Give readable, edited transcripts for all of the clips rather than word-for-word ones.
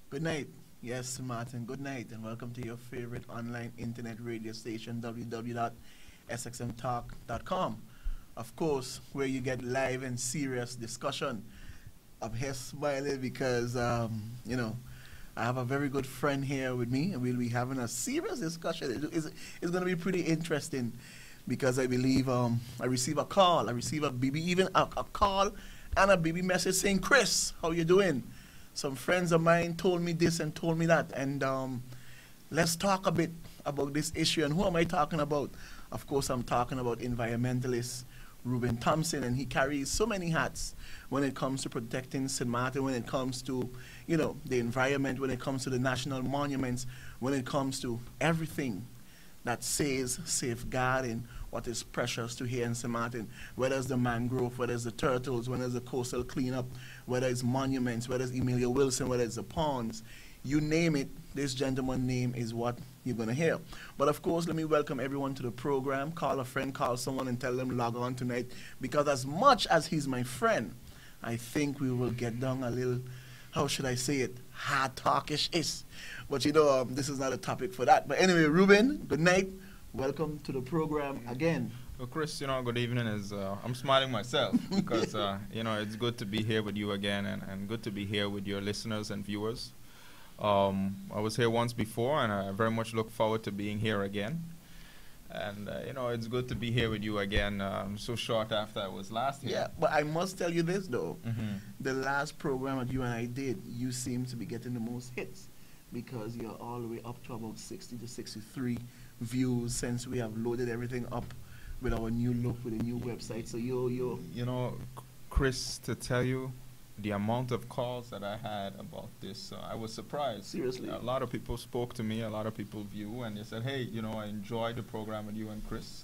Good night. Yes, Martin, good night, and welcome to your favorite online internet radio station, www.sxmtalk.com. Of course, where you get live and serious discussion. I'm here smiling because, I have a very good friend here with me, and we'll be having a serious discussion. It's going to be pretty interesting because I believe I receive a call, I receive a BB, even a call and a BB message saying, Chris, how you doing? Some friends of mine told me this and told me that, and let's talk a bit about this issue. And who am I talking about? Of course, I'm talking about environmentalist Rueben Thompson, and he carries so many hats when it comes to protecting St. Martin, when it comes to, the environment, when it comes to the national monuments, when it comes to everything that says safeguarding what is precious to here in St. Martin, whether it's the mangrove, whether it's the turtles, whether it's the coastal cleanup, whether it's monuments, whether it's Emilio Wilson, whether it's the ponds, you name it, this gentleman's name is what you're going to hear. But of course, let me welcome everyone to the program. Call a friend, call someone and tell them log on tonight, because as much as he's my friend, I think we will get down a little, how should I say it, hard talkish-ish. But this is not a topic for that. But anyway, Ruben, good night. Welcome to the program again. Well, Chris, good evening. I'm smiling myself because, it's good to be here with you again and good to be here with your listeners and viewers. I was here once before, and I very much look forward to being here again. And, it's good to be here with you again so short after I was last here. Yeah, but I must tell you this, though. The last program that you and I did, you seem to be getting the most hits because you're all the way up to about 60 to 63 views since we have loaded everything up with our new look, with a new website. So Chris, to tell you the amount of calls that I had about this, I was surprised. Seriously. A lot of people spoke to me, a lot of people view, and they said, hey, I enjoyed the program with you and Chris.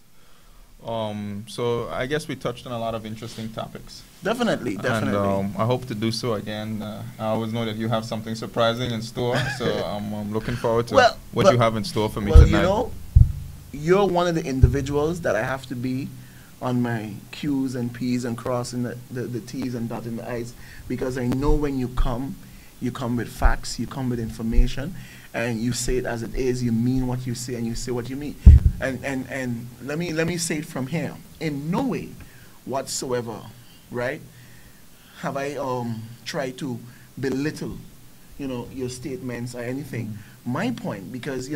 So I guess we touched on a lot of interesting topics. Definitely. And I hope to do so again. I always know that you have something surprising in store, so I'm looking forward to what you have in store for me tonight. You're one of the individuals that I have to be on my Q's and P's and crossing the T's and dotting the I's, because I know when you come with facts, you come with information, and you say it as it is, you mean what you say, and you say what you mean. And let me say it from here. In no way whatsoever, right, have I tried to belittle, your statements or anything. My point, because I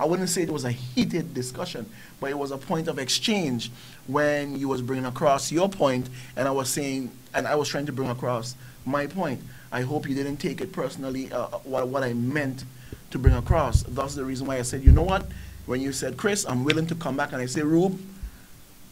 wouldn't say it was a heated discussion, but it was a point of exchange when you was bringing across your point, and I was saying, and I was trying to bring across my point. I hope you didn't take it personally, what I meant to bring across. That's the reason why I said, you know what? When you said, Chris, I'm willing to come back, and I say, Rube,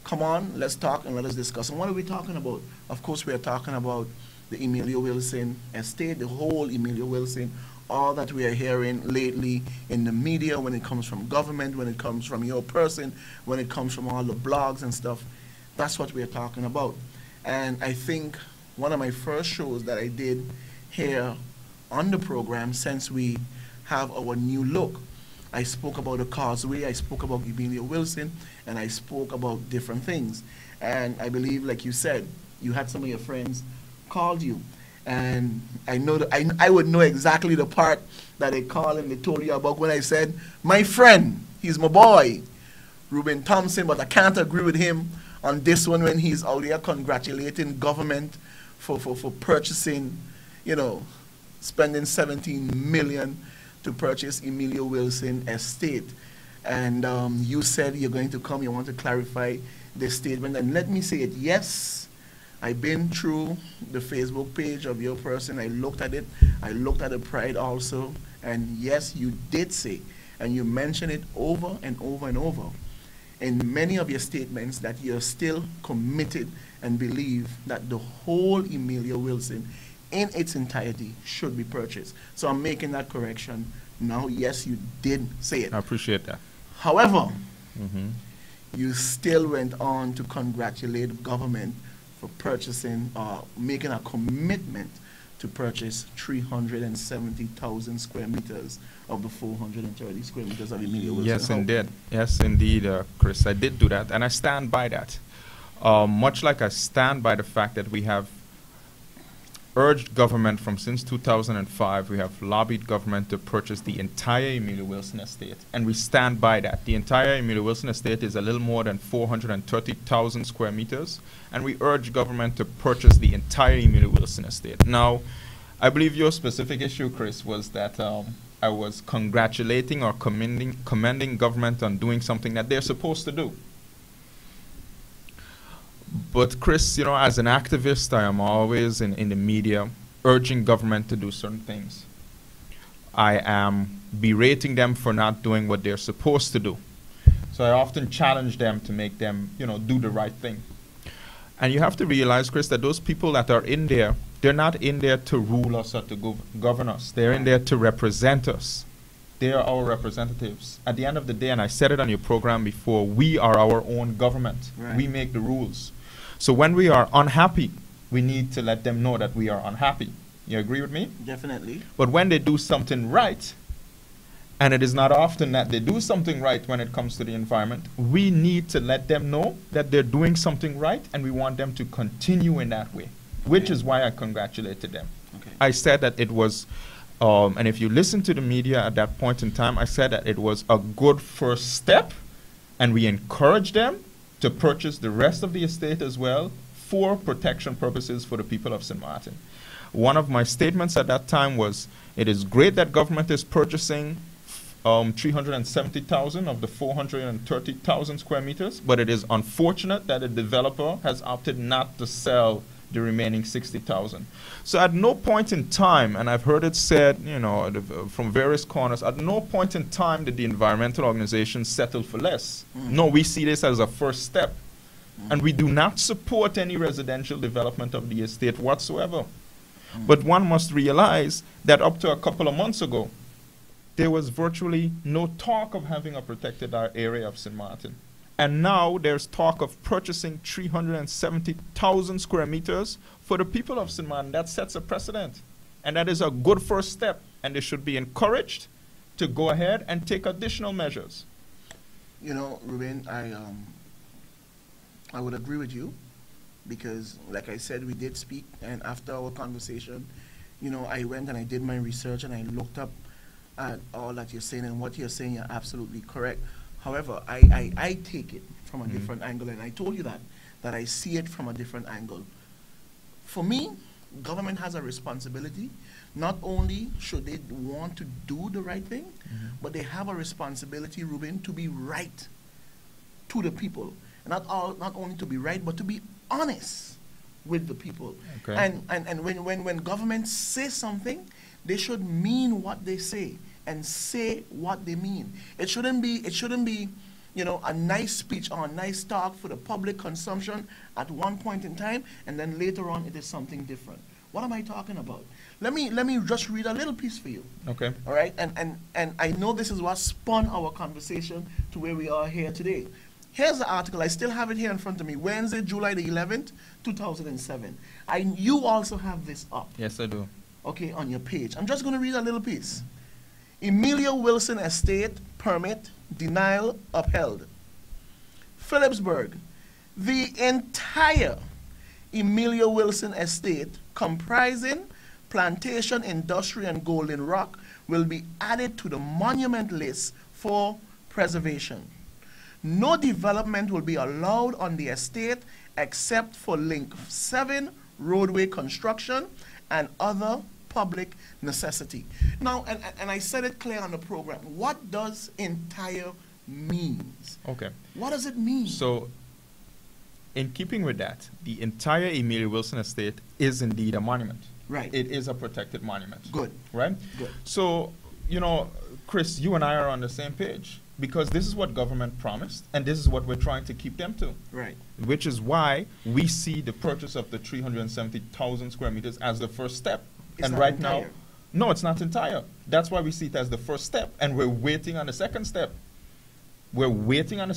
come on, let's talk and let us discuss. And what are we talking about? Of course, we are talking about the Emilio Wilson estate, the whole Emilio Wilson, all that we are hearing lately in the media, when it comes from government, when it comes from your person, when it comes from all the blogs and stuff. That's what we are talking about. And I think one of my first shows that I did here on the program, since we have our new look, I spoke about the causeway, I spoke about Emilio Wilson, and I spoke about different things. And I believe, like you said, you had some of your friends called you. And I know that I would know exactly the part that they called and they told you about when I said, my friend, he's my boy, Rueben Thompson, but I can't agree with him on this one when he's out there congratulating government for purchasing, spending 17 million to purchase Emilio Wilson estate. And you said you're going to come, you want to clarify this statement. And let me say it, yes, I've been through the Facebook page of your person. I looked at it. I looked at the pride also. And yes, you did say, and you mentioned it over and over and over in many of your statements, that you're still committed and believe that the whole Emilio Wilson in its entirety should be purchased. So I'm making that correction now. Yes, you did say it. I appreciate that. However, Mm-hmm. you still went on to congratulate government for purchasing or making a commitment to purchase 370,000 square meters of the 430 square meters of Emilio Wilson. Yes, How- indeed. Yes, indeed, Chris. I did do that, and I stand by that. Much like I stand by the fact that we have urged government from since 2005, we have lobbied government to purchase the entire Emilio Wilson estate, and we stand by that. The entire Emilio Wilson estate is a little more than 430,000 square meters, and we urge government to purchase the entire Emilio Wilson estate. Now, I believe your specific issue, Chris, was that I was congratulating or commending government on doing something that they're supposed to do. But Chris, you know, as an activist, I am always in the media urging government to do certain things. I am berating them for not doing what they're supposed to do. So I often challenge them to make them, you know, do the right thing. And you have to realize, Chris, that those people that are in there, they're not in there to rule us or to govern us. They're in there to represent us. They are our representatives. At the end of the day, and I said it on your program before, we are our own government. Right. We make the rules. So when we are unhappy, we need to let them know that we are unhappy. You agree with me? Definitely. But when they do something right, and it is not often that they do something right when it comes to the environment, we need to let them know that they're doing something right, and we want them to continue in that way, which is why I congratulated them. Okay. I said that it was, and if you listen to the media at that point in time, I said that it was a good first step, and we encouraged them to purchase the rest of the estate as well for protection purposes for the people of St. Martin. One of my statements at that time was, it is great that government is purchasing 370,000 of the 430,000 square meters, but it is unfortunate that a developer has opted not to sell the remaining 60,000. So at no point in time, and I've heard it said, you know, from various corners, at no point in time did the environmental organizations settle for less. No, we see this as a first step. And we do not support any residential development of the estate whatsoever. But one must realize that up to a couple of months ago, there was virtually no talk of having a protected area of St. Martin. And now there's talk of purchasing 370,000 square meters for the people of St. Martin. That sets a precedent. And that is a good first step. And they should be encouraged to go ahead and take additional measures. You know, Ruben, I would agree with you because, like I said, we did speak. And after our conversation, you know, I went and I did my research and I looked up at all that you're saying. And what you're saying, you're absolutely correct. However, I take it from a different angle, and I told you that I see it from a different angle. For me, government has a responsibility. Not only should they want to do the right thing, but they have a responsibility, Ruben, to be right to the people. Not only to be right, but to be honest with the people. Okay. And when government says something, they should mean what they say. And say what they mean. It shouldn't be, you know, a nice speech or a nice talk for the public consumption at one point in time, and then later on it is something different. What am I talking about? Let me just read a little piece for you. Okay. All right. And I know this is what spun our conversation to where we are here today. Here's the article. I still have it here in front of me. Wednesday, July the 11th, 2007. You also have this up. Yes, I do. Okay, on your page. I'm just going to read a little piece. Emilio Wilson Estate Permit Denial Upheld. Phillipsburg. The entire Emilio Wilson Estate, comprising plantation, industry, and Golden Rock, will be added to the monument list for preservation. No development will be allowed on the estate except for Link 7 roadway construction and other public necessity. Now, and I said it clear on the program, what does entire means? Okay. What does it mean? So, in keeping with that, the entire Emilio Wilson estate is indeed a monument. Right. It is a protected monument. Good. Right? Good. So, you know, Chris, you and I are on the same page because this is what government promised and this is what we're trying to keep them to. Right. Which is why we see the purchase of the 370,000 square meters as the first step. It's and not right entire. now, no, it's not entire. That's why we see it as the first step, and we're waiting on the second step. We're waiting on the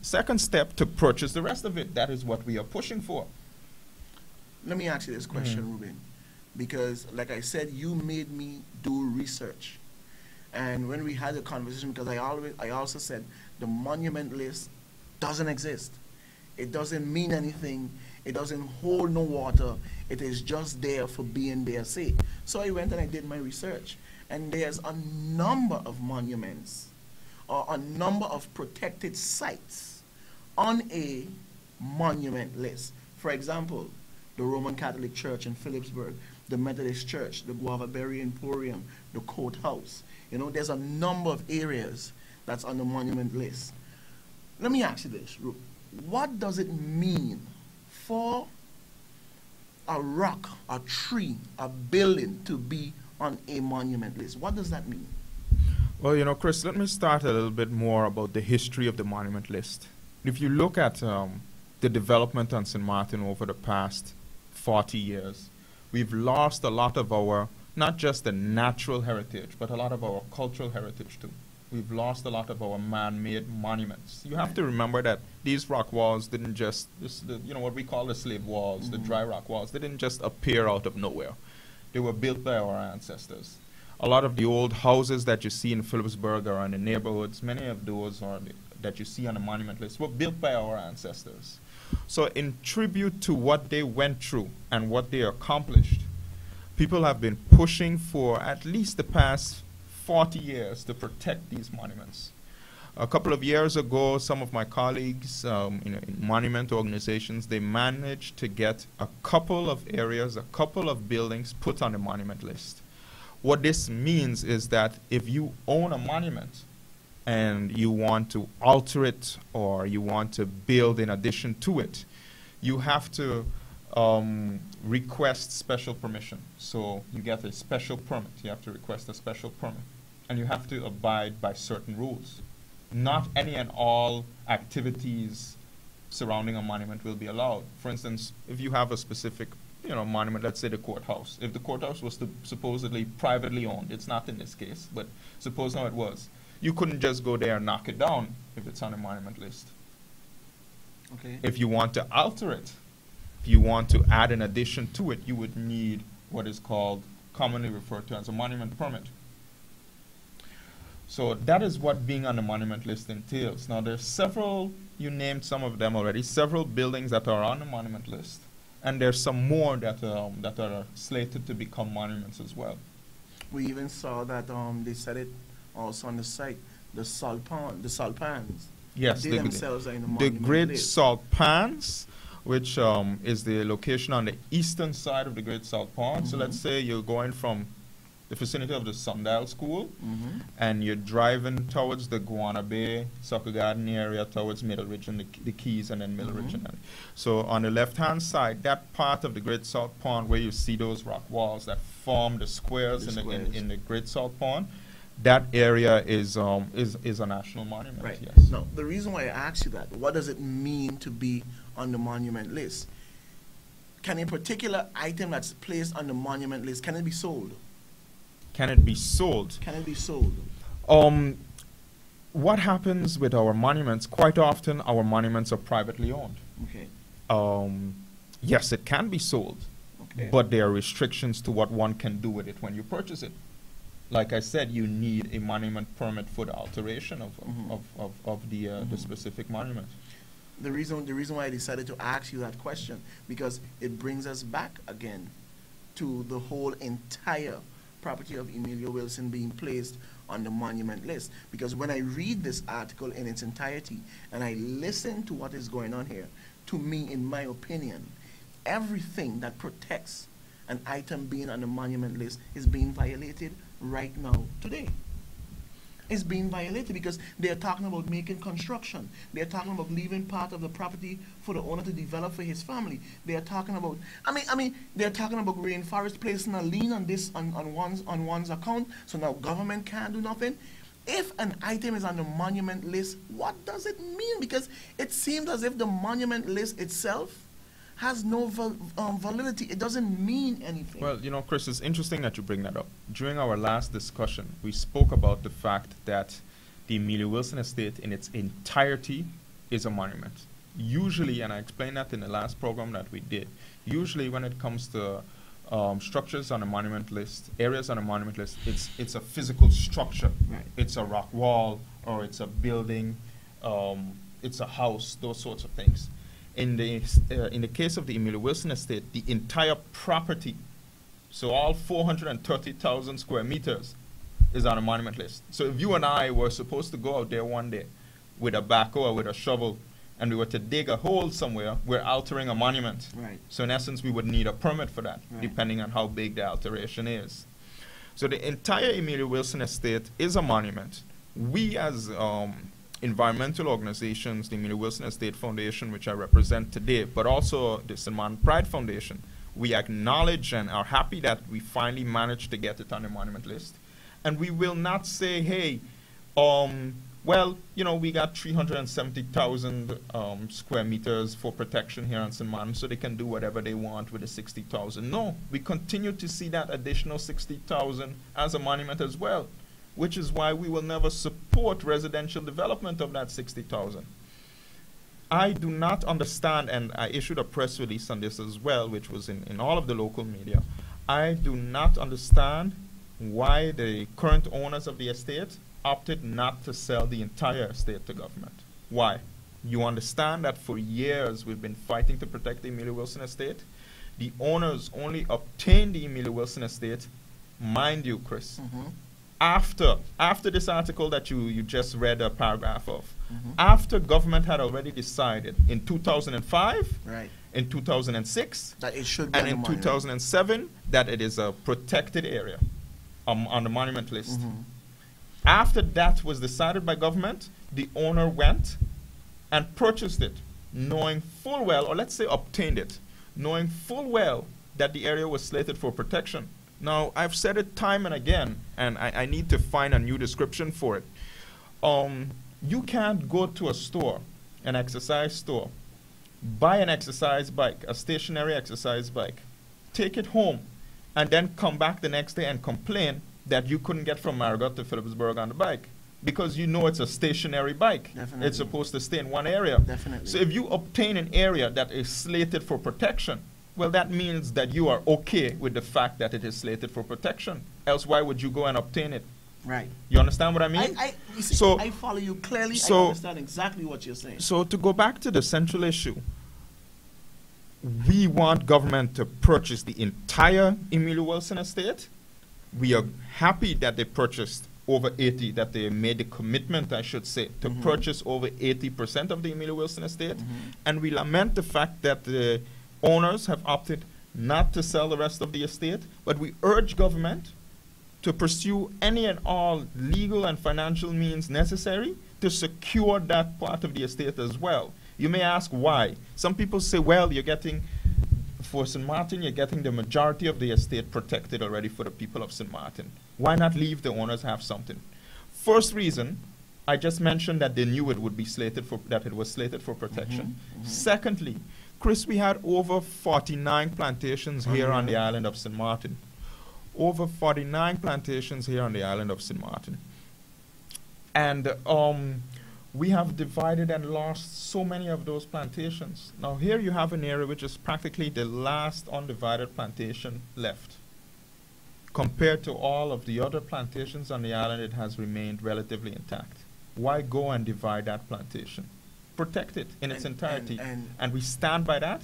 second step to purchase the rest of it. That is what we are pushing for. Let me ask you this question, Ruben, because like I said, you made me do research. And when we had a conversation, because I also said the monument list doesn't exist. It doesn't mean anything. It doesn't hold no water. It is just there for being their sake. So I went and I did my research. And there's a number of monuments or a number of protected sites on a monument list. For example, the Roman Catholic Church in Phillipsburg, the Methodist Church, the Guava Berry Emporium, the Courthouse. You know, there's a number of areas that's on the monument list. Let me ask you this, Ruben. What does it mean for a rock, a tree, a building to be on a monument list? What does that mean? Well, you know, Chris, let me start a little bit more about the history of the monument list. If you look at the development on St. Martin over the past 40 years, we've lost a lot of our, not just the natural heritage, but a lot of our cultural heritage too. We've lost a lot of our man-made monuments. You have to remember that these rock walls didn't just, you know, what we call the slave walls, the dry rock walls, they didn't just appear out of nowhere. They were built by our ancestors. A lot of the old houses that you see in Phillipsburg or in the neighborhoods, many of those that you see on the monument list were built by our ancestors. So in tribute to what they went through and what they accomplished, people have been pushing for at least the past 40 years to protect these monuments. A couple of years ago, some of my colleagues in monument organizations, they managed to get a couple of areas, a couple of buildings put on the monument list. What this means is that if you own a monument and you want to alter it or you want to build in addition to it, you have to request special permission. So you get a special permit. You have to request a special permit. And you have to abide by certain rules. Not any and all activities surrounding a monument will be allowed. For instance, if you have a specific monument, let's say the courthouse. If the courthouse was supposedly privately owned, it's not in this case, but suppose now it was, you couldn't just go there and knock it down if it's on a monument list. Okay. If you want to alter it, if you want to add an addition to it, you would need what is called, commonly referred to as a monument permit. So that is what being on the monument list entails. Now there's several, you named some of them already, several buildings that are on the monument list. And there's some more that are slated to become monuments as well. We even saw that they said it also on the site, the salt pans. Yes, they themselves are in the monument list. The Great Salt Pans, which is the location on the eastern side of the Great Salt Pond. So let's say you're going from the vicinity of the Sundial School, and you're driving towards the Guana Bay, Soccer Garden area, towards Middle Ridge and the Keys, and then Middle Ridge. And so on the left-hand side, that part of the Great Salt Pond where you see those rock walls that form the squares, in the Great Salt Pond, that area is a national monument. Right. Yes. Now, the reason why I asked you that, what does it mean to be on the monument list? Can a particular item that's placed on the monument list, can it be sold? Can it be sold? Can it be sold? What happens with our monuments? Quite often, our monuments are privately owned. Okay. Yes, it can be sold, but there are restrictions to what one can do with it when you purchase it. Like I said, you need a monument permit for the alteration of the specific monument. The reason why I decided to ask you that question, because it brings us back again to the whole entire property of Emilio Wilson being placed on the monument list. Because when I read this article in its entirety and I listen to what is going on here, to me, in my opinion, everything that protects an item being on the monument list is being violated right now, today. It's being violated because they're talking about making construction. They're talking about leaving part of the property for the owner to develop for his family. They're talking about, they're talking about rainforest placing a lien on this on one's account. So now government can't do nothing. If an item is on the monument list, what does it mean? Because it seems as if the monument list itself has no validity. It doesn't mean anything. Well, Chris, it's interesting that you bring that up. During our last discussion, we spoke about the fact that the Amelia Wilson Estate in its entirety is a monument. Usually, and I explained that in the last program that we did, usually when it comes to structures on a monument list, areas on a monument list, it's a physical structure. Right. It's a rock wall, or it's a building, it's a house, those sorts of things. In the case of the Amelia Wilson Estate, the entire property, so all 430,000 square meters, is on a monument list. So if you and I were supposed to go out there one day with a backhoe or with a shovel, and we were to dig a hole somewhere, we're altering a monument. Right. So in essence, we would need a permit for that, Right. depending on how big the alteration is. So the entire Amelia Wilson Estate is a monument. We as environmental organizations, the Amelia Wilson Estate Foundation, which I represent today, but also the St. Martin Pride Foundation, we acknowledge and are happy that we finally managed to get it on the monument list. And we will not say, hey, well, you know, we got 370,000 square meters for protection here on St. Martin, so they can do whatever they want with the 60,000. No, we continue to see that additional 60,000 as a monument as well, which is why we will never support residential development of that 60,000. I do not understand, and I issued a press release on this as well, which was in all of the local media. I do not understand why the current owners of the estate opted not to sell the entire estate to government. Why? You understand that for years we've been fighting to protect the Amelia Wilson Estate. The owners only obtained the Amelia Wilson Estate, mind you, Chris, after this article that you just read a paragraph of, after government had already decided in 2005, Right. in 2006, That it should be and on the in monument. 2007 that it is a protected area on the monument list. After that was decided by government, the owner went and purchased it, knowing full well, or let's say obtained it, knowing full well that the area was slated for protection. Now, I've said it time and again, and I need to find a new description for it. You can't go to a store, an exercise store, buy an exercise bike, a stationary exercise bike, take it home, and then come back the next day and complain that you couldn't get from Marigot to Phillipsburg on the bike, because you know it's a stationary bike. Definitely. It's supposed to stay in one area. Definitely. So if you obtain an area that is slated for protection, well, that means that you are okay with the fact that it is slated for protection. Else, why would you go and obtain it? Right. You understand what I mean? You see, So- I follow you clearly. I so- understand exactly what you're saying. So to go back to the central issue, we want government to purchase the entire Amelia Wilson Estate. We are happy that they purchased over 80, that they made the commitment, I should say, to purchase over 80% of the Amelia Wilson Estate. And we lament the fact that the owners have opted not to sell the rest of the estate, but we urge government to pursue any and all legal and financial means necessary to secure that part of the estate as well. You may ask why. Some people say, well, you're getting, for St. Martin, you're getting the majority of the estate protected already for the people of St. Martin. Why not leave the owners have something? First reason, I just mentioned that they knew it would be slated for, that it was slated for protection. Secondly, Chris, we had over 49 plantations here on the island of St. Martin. Over 49 plantations here on the island of St. Martin. And we have divided and lost so many of those plantations. Now here you have an area which is practically the last undivided plantation left. Compared to all of the other plantations on the island, it has remained relatively intact. Why go and divide that plantation? Protect it in its entirety. And we stand by that,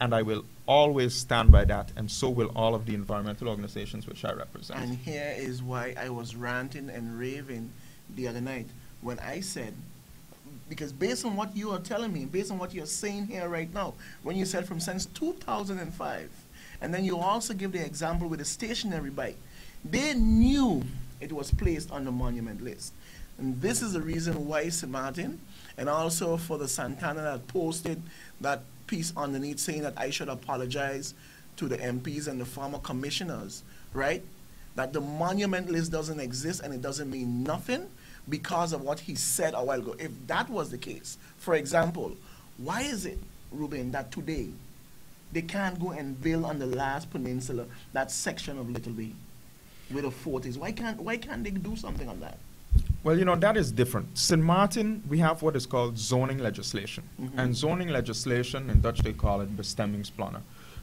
and I will always stand by that, and so will all of the environmental organizations which I represent. And here is why I was ranting and raving the other night when I said, because based on what you are telling me, based on what you're saying here right now, when you said from since 2005, and then you also give the example with a stationary bike, they knew it was placed on the monument list. And this is the reason why St. Martin, and also for the Santana that posted that piece underneath saying that I should apologize to the MPs and the former commissioners, right? That the monument list doesn't exist and it doesn't mean nothing because of what he said a while ago. If that was the case, for example, why is it, Ruben, that today they can't go and build on the last peninsula, that section of Little Bay, where the fort is? Why can't they do something on that? Well, you know, that is different. St. Martin, we have what is called zoning legislation. Mm-hmm. And zoning legislation, in Dutch they call it bestemmingsplannen.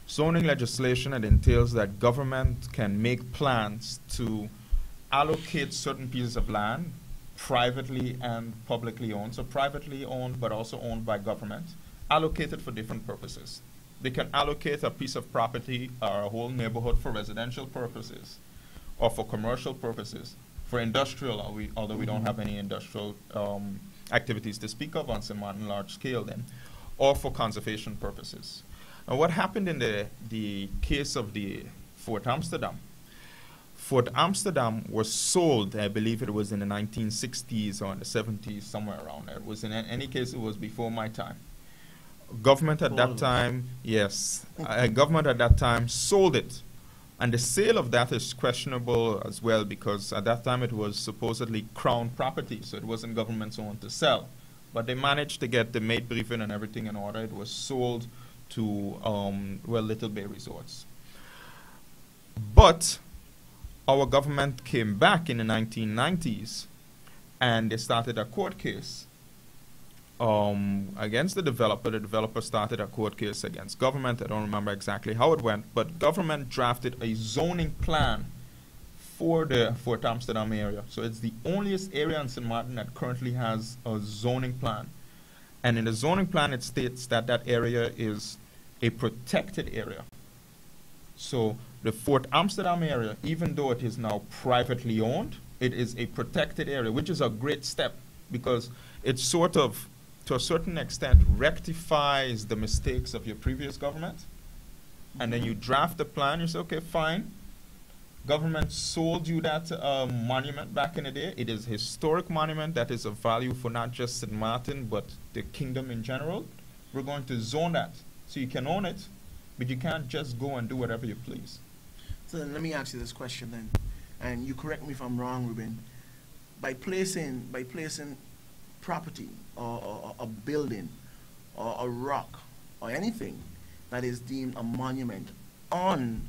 Zoning legislation, it entails that government can make plans to allocate certain pieces of land, privately and publicly owned. So privately owned, but also owned by government, allocated for different purposes. They can allocate a piece of property or a whole neighborhood for residential purposes, or for commercial purposes, for industrial, although we don't have any industrial activities to speak of on St. Martin large scale then, or for conservation purposes. Now what happened in the case of the Fort Amsterdam? Fort Amsterdam was sold, I believe it was in the 1960s or in the 70s, somewhere around there. It was in any case, it was before my time. Government at that time, yes, government at that time sold it. And the sale of that is questionable as well, because at that time it was supposedly crown property, so it wasn't government's own to sell. But they managed to get the meetbrieven and everything in order. It was sold to, Little Bay Resorts. But our government came back in the 1990s and they started a court case against the developer. The developer started a court case against government. I don't remember exactly how it went, but government drafted a zoning plan for the Fort Amsterdam area. So it's the onlyest area in St. Martin that currently has a zoning plan. And in the zoning plan, it states that that area is a protected area. So the Fort Amsterdam area, even though it is now privately owned, it is a protected area, which is a great step because it sort of, to a certain extent, rectifies the mistakes of your previous government. And then you draft a plan, you say, okay, fine. Government sold you that monument back in the day. It is a historic monument that is of value for not just St. Martin, but the kingdom in general. We're going to zone that. So you can own it, but you can't just go and do whatever you please. So then let me ask you this question then, and you correct me if I'm wrong, Ruben. By placing property or a building or a rock or anything that is deemed a monument on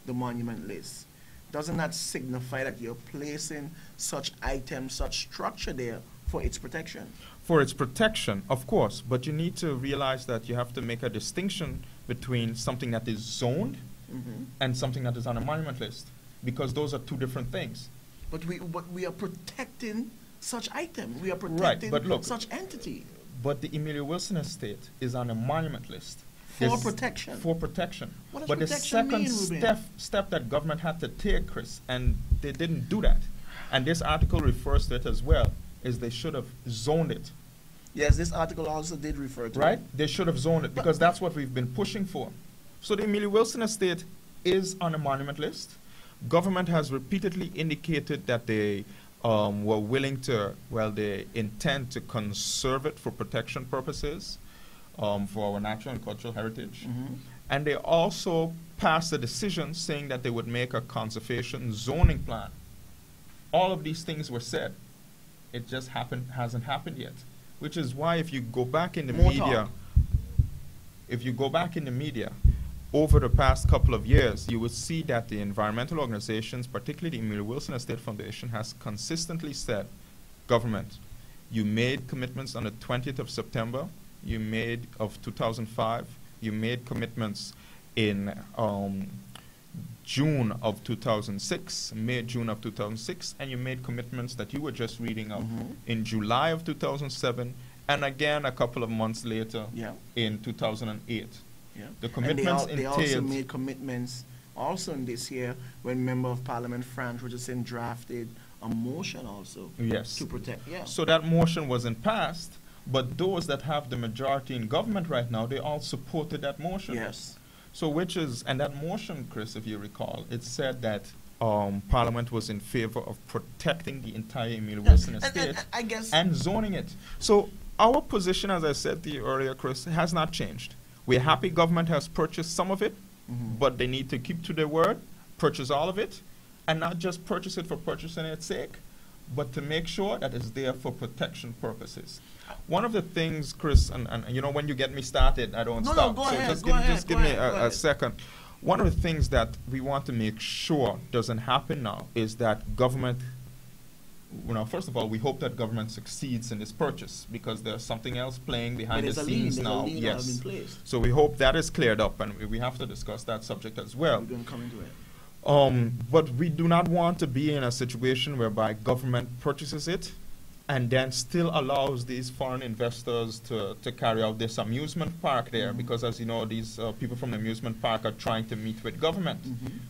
the monument list, doesn't that signify that you're placing such items, such structure there for its protection? For its protection, of course, but you need to realize that you have to make a distinction between something that is zoned and something that is on a monument list, because those are two different things. But we are protecting such item. We are protecting such entity. But the Emilio Wilson estate is on a monument list. For protection. For protection. What does but protection the mean, second step that government had to take, Chris, and they didn't do that, and this article refers to it as well, is they should have zoned it. Yes, this article also did refer to right? it. They should have zoned it because that's what we've been pushing for. So the Emilio Wilson estate is on a monument list. Government has repeatedly indicated that they were willing to, they intend to conserve it for protection purposes, for our natural and cultural heritage. And they also passed a decision saying that they would make a conservation zoning plan. All of these things were said. It just hasn't happened yet. Which is why if you go back in the media, over the past couple of years, you would see that the environmental organizations, particularly the Emilio Wilson Estate Foundation, has consistently said, government, you made commitments on the 20th of September, of 2005, you made commitments in June of 2006, June of 2006, and you made commitments that you were just reading of in July of 2007, and again a couple of months later in 2008. The commitments they also made commitments also in this year when Member of Parliament Frank Richardson drafted a motion also to protect. So that motion wasn't passed, but those that have the majority in government right now, they all supported that motion. So and that motion, Chris, if you recall, it said that Parliament was in favor of protecting the entire Emilio Wilson estate and zoning it. So our position, as I said to you earlier, Chris, has not changed. We're happy government has purchased some of it, but they need to keep to their word, purchase all of it, and not just purchase it for purchasing its sake, but to make sure that it's there for protection purposes. One of the things, Chris, and you know, when you get me started, I don't stop. Go so ahead, just give me a second. One of the things that we want to make sure doesn't happen now is that government first of all, we hope that government succeeds in this purchase because there's something else playing behind the scenes now. Yes. So we hope that is cleared up, and we have to discuss that subject as well. We're going to come into it. But we do not want to be in a situation whereby government purchases it and then still allows these foreign investors to carry out this amusement park there, because as you know, these people from the amusement park are trying to meet with government.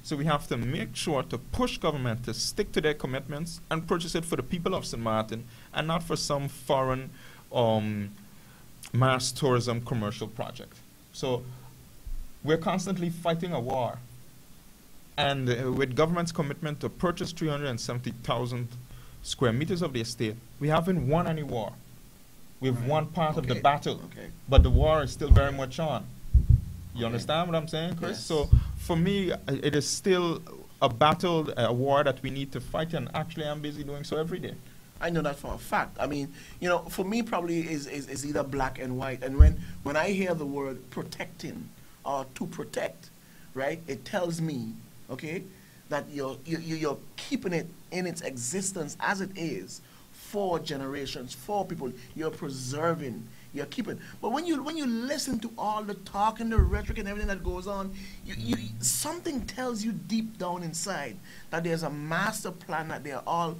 So we have to make sure to push government to stick to their commitments and purchase it for the people of St. Martin and not for some foreign mass tourism commercial project. So we're constantly fighting a war. And with government's commitment to purchase 370,000 square meters of the estate, we haven't won any war. We've won part of the battle, but the war is still very much on. You understand what I'm saying, Chris? Yes. So for me, it is still a battle, a war that we need to fight, and actually I'm busy doing so every day. I know that for a fact. I mean, for me probably is either black and white. And when I hear the word protecting or to protect, right, it tells me, okay, that you're keeping it in its existence as it is for generations, for people. You're preserving, you're keeping. But when you listen to all the talk and the rhetoric and everything that goes on, something tells you deep down inside that there's a master plan that they're all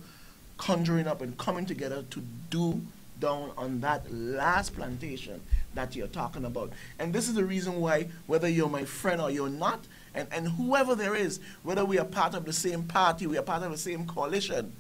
conjuring up and coming together to do down on that last plantation that you're talking about. And this is the reason why, whether you're my friend or you're not, and whoever there is, whether we are part of the same party, we are part of the same coalition,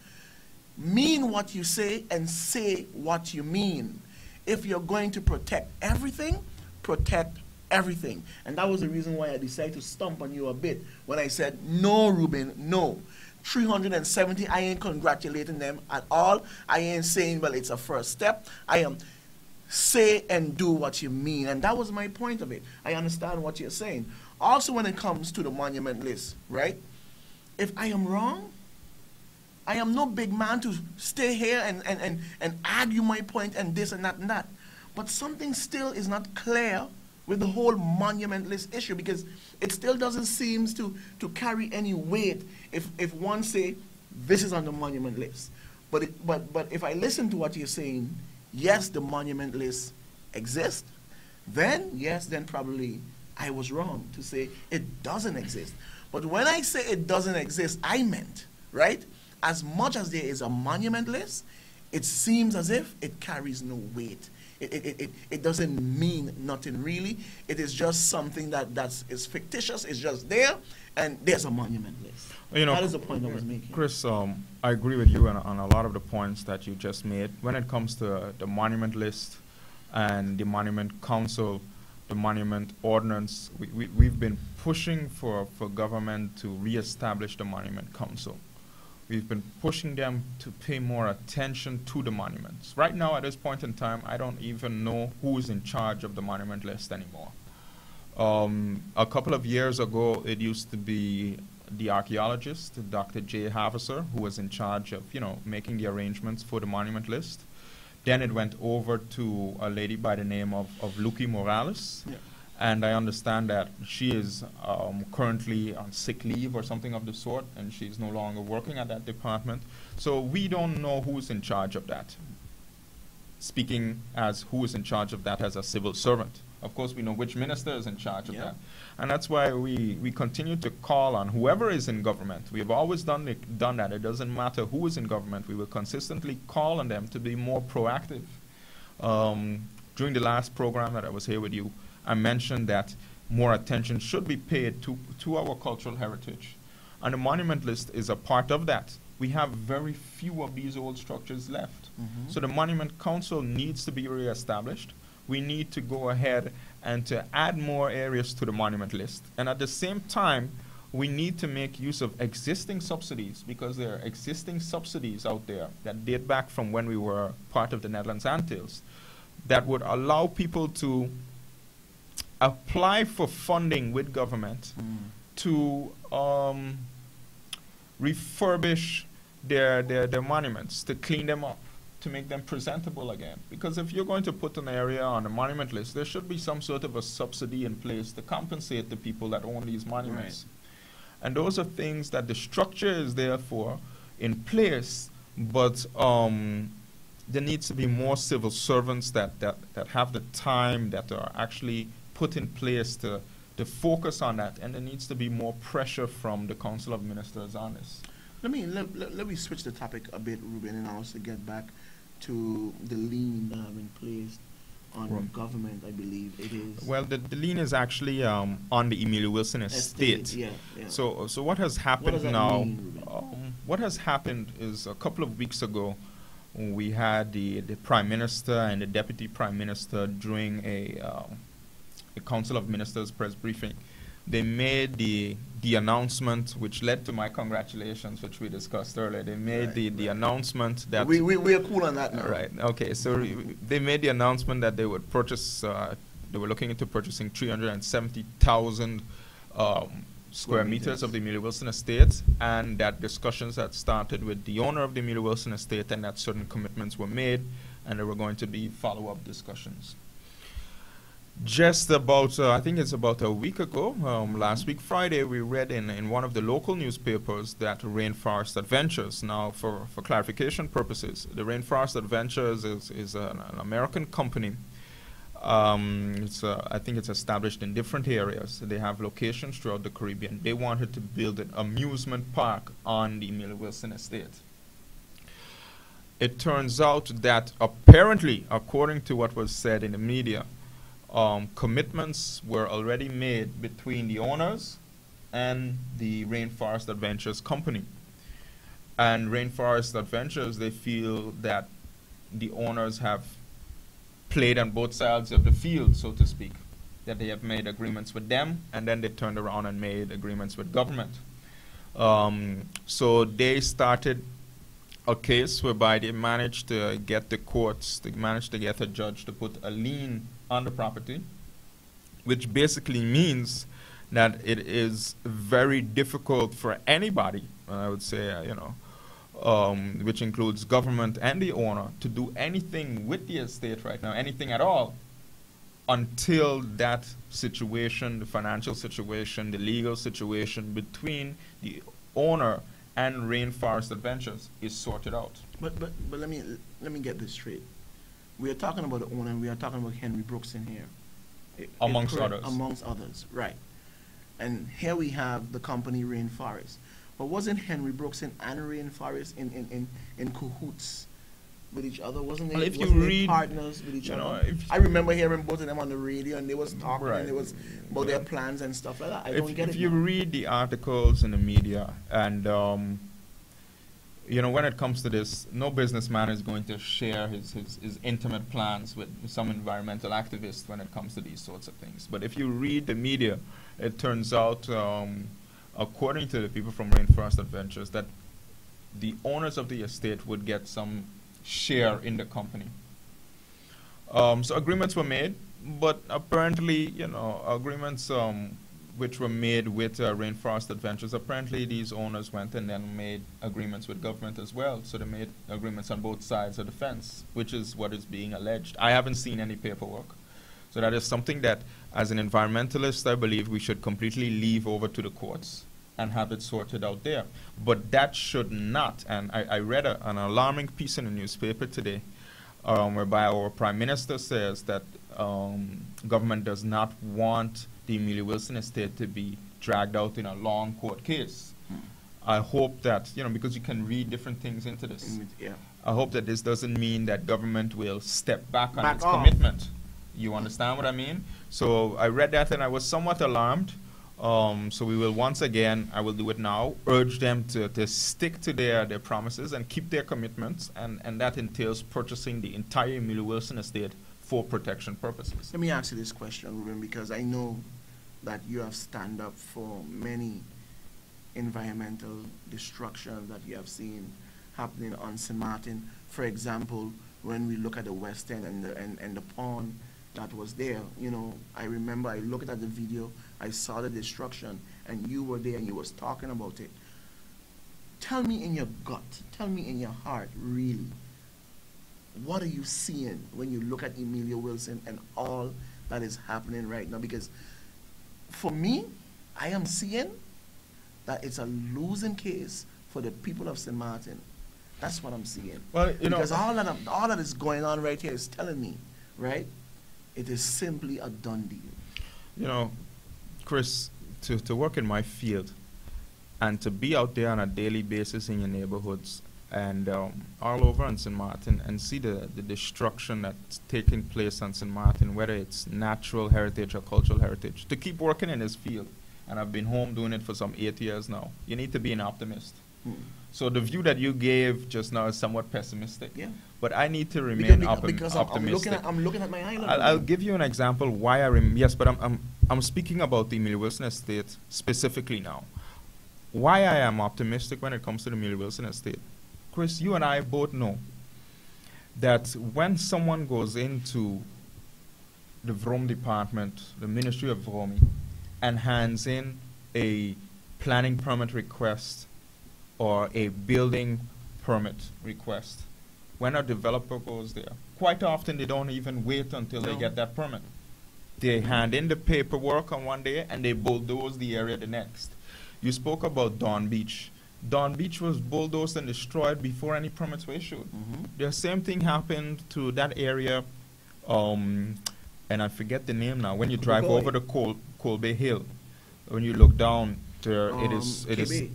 mean what you say and say what you mean. If you're going to protect everything, protect everything. And that was the reason why I decided to stomp on you a bit when I said, no, Ruben, no. 370, I ain't congratulating them at all. I ain't saying, well, it's a first step. I am say and do what you mean. And that was my point of it. I understand what you're saying. Also, when it comes to the monument list, right? If I am wrong, I am no big man to stay here and argue my point and this and that and that. But something still is not clear with the whole monument list issue, because it still doesn't seem to carry any weight if one say this is on the monument list. But if I listen to what you're saying, yes, the monument list exists, then yes, then probably I was wrong to say it doesn't exist. But when I say it doesn't exist, I meant, right, as much as there is a monument list, it seems as if it carries no weight. It doesn't mean nothing really. It is just something that is fictitious. It's just there, and there's a monument list. That is the point I was making. Chris, I agree with you on a lot of the points that you just made. When it comes to the monument list and the monument council, the monument ordinance, we've been pushing for government to reestablish the monument council. We've been pushing them to pay more attention to the monuments. Right now, at this point in time, I don't even know who is in charge of the monument list anymore. A couple of years ago, it used to be the archaeologist, Dr. J. Haverser, who was in charge of, making the arrangements for the monument list. Then it went over to a lady by the name of Luki Morales. Yeah. And I understand that she is currently on sick leave or something of the sort, and she's no longer working at that department. So we don't know who's in charge of that. Speaking as who is in charge of that as a civil servant. Of course, we know which minister is in charge of that. And that's why we continue to call on whoever is in government. We have always done that. It doesn't matter who is in government. We will consistently call on them to be more proactive. During the last program that I was here with you, I mentioned that more attention should be paid to our cultural heritage. And the monument list is a part of that. We have very few of these old structures left. So the Monument Council needs to be reestablished. We need to go ahead and to add more areas to the monument list. And at the same time, we need to make use of existing subsidies, because there are existing subsidies out there that date back from when we were part of the Netherlands Antilles that would allow people to apply for funding with government to refurbish their monuments, to clean them up, to make them presentable again. Because if you're going to put an area on a monument list, there should be some sort of a subsidy in place to compensate the people that own these monuments. Right. And those are things that the structure is there for, in place, but there needs to be more civil servants that have the time, that are actually put in place to focus on that, and there needs to be more pressure from the Council of Ministers on this. Let me switch the topic a bit, Ruben, and also get back to the lien that have been placed on the government, I believe it is. Well, the lien is actually on the Emilio Wilson estate. Yeah. So what has happened what now? Mean, what has happened is a couple of weeks ago, we had the Prime Minister and the Deputy Prime Minister during a Council of Ministers press briefing. They made the announcement, which led to my congratulations, which we discussed earlier. They made the announcement that we are cool on that now. Right. Okay. So they made the announcement that they would purchase. They were looking into purchasing 370,000 square meters of the Emilio Wilson estate, and that discussions had started with the owner of the Emilio Wilson estate, and that certain commitments were made, and there were going to be follow-up discussions. Just about, I think it's about a week ago, last week Friday, we read in one of the local newspapers that Rainforest Adventures, now for clarification purposes, the Rainforest Adventures is an American company. I think it's established in different areas. They have locations throughout the Caribbean. They wanted to build an amusement park on the Emilio Wilson estate. It turns out that apparently, according to what was said in the media, commitments were already made between the owners and the Rainforest Adventures company. And Rainforest Adventures, they feel that the owners have played on both sides of the field, so to speak, that they have made agreements with them, and then they turned around and made agreements with government. So they started a case whereby they managed to get the courts, they managed to get a judge to put a lien on the property, which basically means that it is very difficult for anybody, I would say, which includes government and the owner, to do anything with the estate right now, anything at all, until that situation, the financial situation, the legal situation between the owner and Rainforest Adventures is sorted out. But let me get this straight. We are talking about the owner, and we are talking about Henry Brooks in here. Amongst others. Amongst others, right. And here we have the company Rainforest. But wasn't Henry Brooks and Rainforest in cahoots with each other? Wasn't they, well, if wasn't you they read, partners with each other? I remember hearing both of them on the radio, and they was talking, and it was about their plans and stuff like that. I don't get it. If you read the articles in the media, and when it comes to this, no businessman is going to share his intimate plans with some environmental activist when it comes to these sorts of things. But if you read the media, it turns out, according to the people from Rainforest Adventures, that the owners of the estate would get some share in the company. So agreements were made, but apparently, agreements which were made with Rainforest Adventures, apparently these owners went and then made agreements with government as well. So they made agreements on both sides of the fence, which is what is being alleged. I haven't seen any paperwork. So that is something that, as an environmentalist, I believe we should completely leave over to the courts and have it sorted out there. But that should not, and I read an alarming piece in the newspaper today, whereby our Prime Minister says that government does not want the Emilio Wilson estate to be dragged out in a long court case. I hope that, because you can read different things into this, I hope that this doesn't mean that government will step back on its commitment. You understand what I mean? So I read that and I was somewhat alarmed. So we will once again, I will do it now, urge them to stick to their promises and keep their commitments, and that entails purchasing the entire Emilio Wilson estate for protection purposes. Let me ask you this question, Ruben, because I know that you have stand up for many environmental destruction that you have seen happening on St. Martin. For example, when we look at the West End and the pond that was there, I remember I looked at the video, I saw the destruction, and you were there and you was talking about it. Tell me in your gut, tell me in your heart, really, what are you seeing when you look at Emilio Wilson and all that is happening right now? Because for me, I am seeing that it's a losing case for the people of St. Martin. That's what I'm seeing. Well, because all that is going on right here is telling me, right? It is simply a done deal. Chris, to work in my field and to be out there on a daily basis in your neighborhoods and all over on St. Martin and see the destruction that's taking place on St. Martin, whether it's natural heritage or cultural heritage, to keep working in this field, and I've been home doing it for some 8 years now, you need to be an optimist. So the view that you gave just now is somewhat pessimistic. Yeah. But I need to remain optimistic. I'm looking at my island. I'll give you an example why yes, but I'm speaking about the Emilio Wilson Estate specifically now. Why I am optimistic when it comes to the Emilio Wilson Estate. Chris, you and I both know that when someone goes into the VROM department, the Ministry of VROMI, and hands in a planning permit request or a building permit request, when a developer goes there, quite often they don't even wait until they get that permit. They hand in the paperwork on one day and they bulldoze the area the next. You spoke about Dawn Beach. Dawn Beach was bulldozed and destroyed before any permits were issued. The same thing happened to that area, and I forget the name now, when you drive over the Colby Hill, when you look down there, it is the